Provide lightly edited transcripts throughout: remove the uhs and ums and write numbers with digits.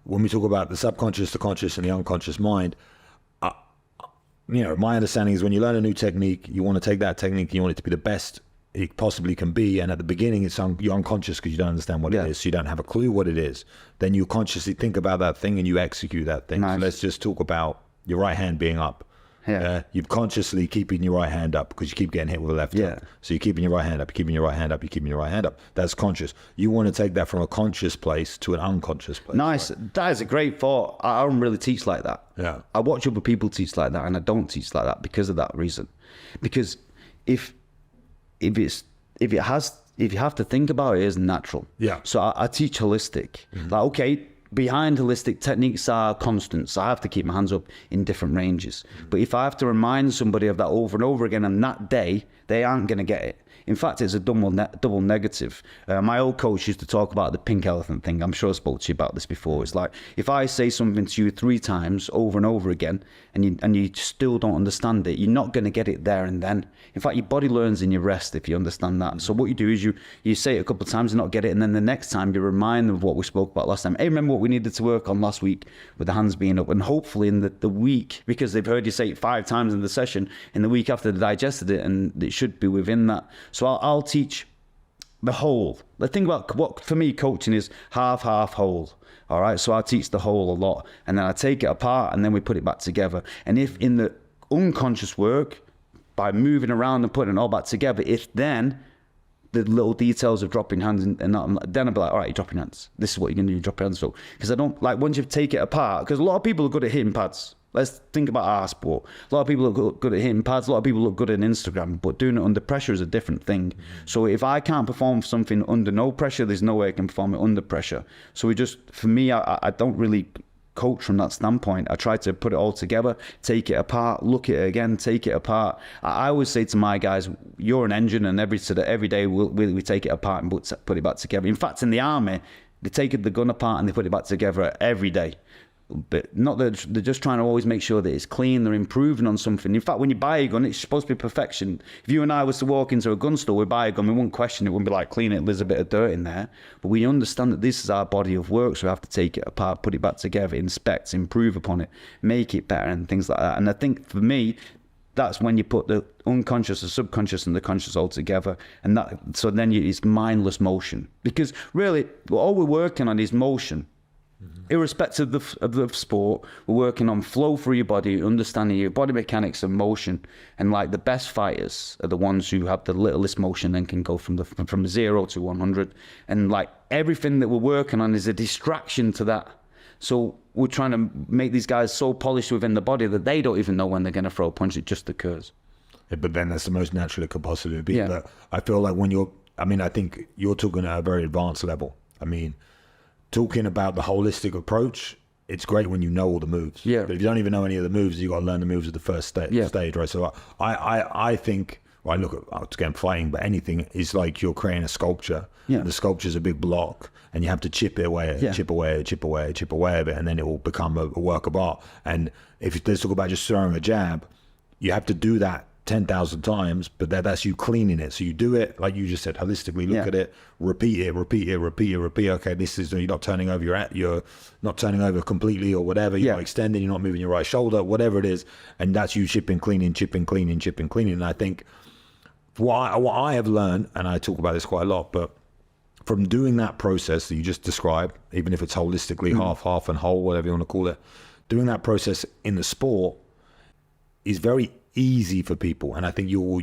when we talk about the subconscious, the conscious, and the unconscious mind, my understanding is when you learn a new technique, you want to take that technique and you want it to be the best it possibly can be. And at the beginning, you're unconscious because you don't understand what it is. So you don't have a clue what it is. Then you consciously think about that thing and you execute that thing. Nice. So let's just talk about your right hand being up. You're consciously keeping your right hand up because you keep getting hit with the left hook. So you're keeping your right hand up, you're keeping your right hand up, you're keeping your right hand up. That's conscious. You want to take that from a conscious place to an unconscious place. Nice. Right? That is a great thought. I don't really teach like that. Yeah. I watch other people teach like that, and I don't teach like that because of that reason. Because if you have to think about it, it's natural. Yeah. So I teach holistic. Like, okay, behind holistic techniques are constants. I have to keep my hands up in different ranges. But if I have to remind somebody of that over and over again on that day, they aren't going to get it. In fact, it's a double negative. My old coach used to talk about the pink elephant thing. I'm sure I spoke to you about this before. It's like, if I say something to you 3 times over and over again, and you still don't understand it, you're not going to get it there and then. In fact, your body learns in your rest if you understand that. So what you do is you say it a couple of times and not get it, and then the next time you remind them of what we spoke about last time. Hey, remember what we needed to work on last week with the hands being up? And hopefully in the week, because they've heard you say it 5 times in the session, in the week after they digested it, and it should be within that. So I'll teach the whole. The thing about what for me coaching is half whole. All right, so I teach the whole a lot, and then I take it apart, and then we put it back together. And if in the unconscious work, by moving around and putting it all back together, if then the little details of dropping hands and that, then I'll be like, all right, you're dropping hands. This is what you're gonna do, drop your hands. So, because I don't like once you take it apart, because a lot of people are good at hitting pads. Let's think about our sport. A lot of people look good at hitting pads. A lot of people look good at Instagram, but doing it under pressure is a different thing. So if I can't perform something under no pressure, there's no way I can perform it under pressure. So for me, I don't really coach from that standpoint. I try to put it all together, take it apart, look at it again, take it apart. I always say to my guys, you're an engine, and every day we take it apart and put it back together. In fact, in the army, they take the gun apart and they put it back together every day. But not that they're just trying to always make sure that it's clean, they're improving on something. In fact, when you buy a gun, it's supposed to be perfection. If you and I was to walk into a gun store, we buy a gun, we wouldn't question it, we wouldn't be like, clean it, there's a bit of dirt in there. But we understand that this is our body of work, so we have to take it apart, put it back together, inspect, improve upon it, make it better, and things like that. And I think for me, that's when you put the unconscious, the subconscious, and the conscious all together, and so then it's mindless motion. Because really, all we're working on is motion. Irrespective of the sport, we're working on flow through your body, understanding your body mechanics and motion. And like the best fighters are the ones who have the littlest motion and can go from 0 to 100. And like everything that we're working on is a distraction to that. So we're trying to make these guys so polished within the body that they don't even know when they're going to throw a punch. It just occurs. Yeah, but then that's the most natural it could possibly be. Yeah. But I feel like I think you're talking at a very advanced level. I mean, talking about the holistic approach, it's great when you know all the moves. Yeah. But if you don't even know any of the moves, you got to learn the moves at the first stage, right? So I think, well, I look at, again, fighting, but anything is like you're creating a sculpture. Yeah. And the sculpture is a big block, and you have to chip away of it, and then it will become a work of art. And if let's talk about just throwing a jab, you have to do that 10,000 times, but that's you cleaning it. So you do it, like you just said, holistically, look at it, repeat it. Okay, this is, you're not turning over you're not turning over completely or whatever. You're not extending, you're not moving your right shoulder, whatever it is. And that's you chipping, cleaning. And I think what I have learned, and I talk about this quite a lot, but from doing that process that you just described, even if it's holistically, half and whole, whatever you want to call it, doing that process in the sport is very easy for people. And I think you'll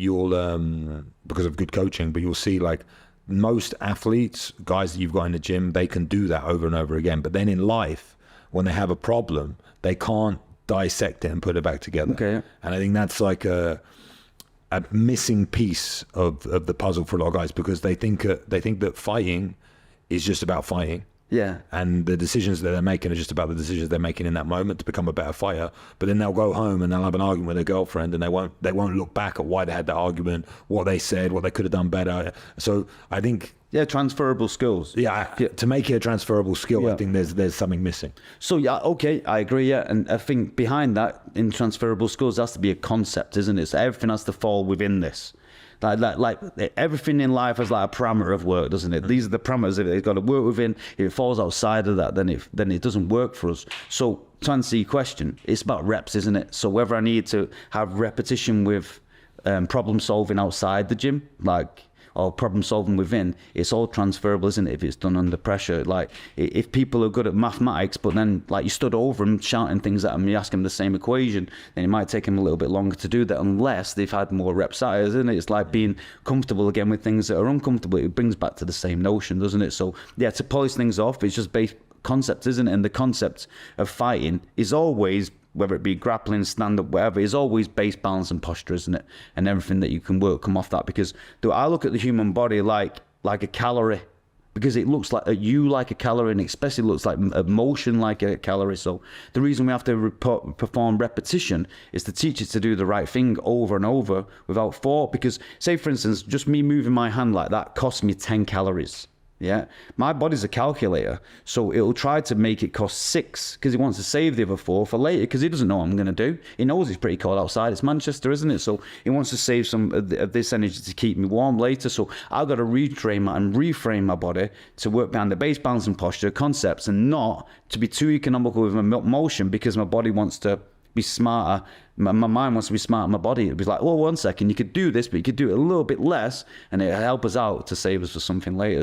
because of good coaching, but you'll see like most athletes, guys that you've got in the gym, they can do that over and over again. But then in life, when they have a problem, they can't dissect it and put it back together. Okay. And I think that's like a missing piece of the puzzle for a lot of guys, because they think that fighting is just about fighting. Yeah. And the decisions that they're making are just about the decisions they're making in that moment to become a better fighter. But then they'll go home and they'll have an argument with their girlfriend, and they won't look back at why they had that argument, what they said, what they could have done better. So I think transferable skills. To make it a transferable skill, I think there's something missing. So okay, I agree. And I think behind that, in transferable skills, has to be a concept, isn't it? So everything has to fall within this. Like everything in life has like a parameter of work, doesn't it? These are the parameters that they've got to work within. If it falls outside of that, then it doesn't work for us. So to answer your question, it's about reps, isn't it? So whether I need to have repetition with problem solving outside the gym, or problem solving within, it's all transferable, isn't it, if it's done under pressure? Like if people are good at mathematics, but then like you stood over them shouting things at them, you ask them the same equation, then it might take them a little bit longer to do that unless they've had more reps at it, isn't it? It's like being comfortable again with things that are uncomfortable. It brings back to the same notion, doesn't it? So yeah, to polish things off, it's just based concepts, isn't it? And the concept of fighting is always, whether it be grappling, stand-up, whatever, is always base, balance and posture, isn't it? And everything that you can work come off that. Because I look at the human body like a calorie, because it looks like like a calorie, and it especially looks like a motion like a calorie. So the reason we have to perform repetition is to teach it to do the right thing over and over without thought. Because say, for instance, just me moving my hand like that costs me 10 calories. Yeah, my body's a calculator, so it'll try to make it cost 6 because it wants to save the other 4 for later, because he doesn't know what I'm going to do. He knows it's pretty cold outside. It's Manchester, isn't it? So he wants to save some of this energy to keep me warm later. So I've got to retrain and reframe my body to work behind the base, balance and posture concepts, and not to be too economical with my motion, because my body wants to be smarter. My mind wants to be smarter than my body. It'd be like, well, 1 second, you could do this, but you could do it a little bit less, and it'll help us out to save us for something later.